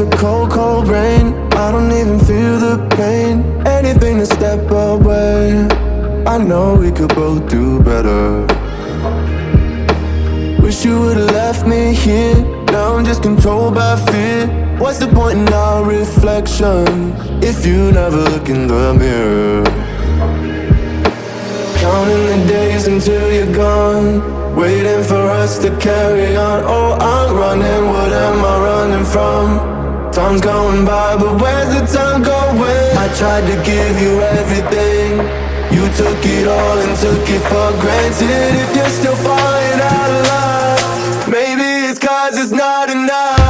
the cold, cold rain. I don't even feel the pain. Anything to step away. I know we could both do better. Wish you would've left me here. Now I'm just controlled by fear. What's the point in our reflection if you never look in the mirror? Counting the days until you're gone, waiting for us to carry on. Oh, I'm running, what am I running from? Time's going by, but where's the time going? I tried to give you everything. You took it all and took it for granted. If you're still falling out of love, maybe it's 'cause it's not enough.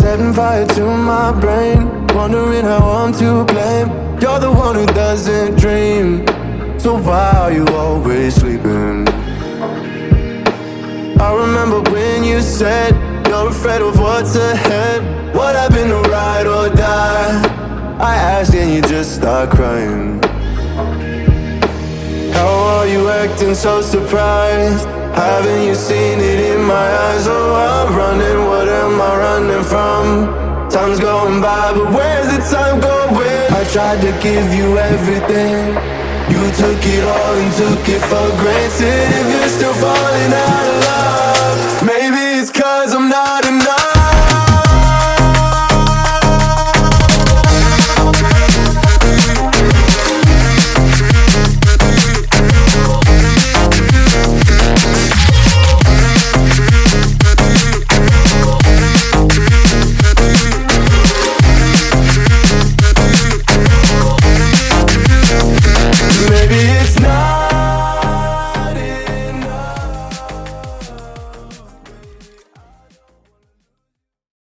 Setting fire to my brain, wondering how I'm to blame. You're the one who doesn't dream, so why are you always sleeping? I remember when you said you're afraid of what's ahead. What happened to ride or die? I asked and you just start crying. How are you acting so surprised? Haven't you seen it in my eyes? Oh, I'm running, what am I running from? Time's going by, but where's the time going? I tried to give you everything. You took it all and took it for granted. If you're still falling out of love, maybe it's 'cause I'm not enough.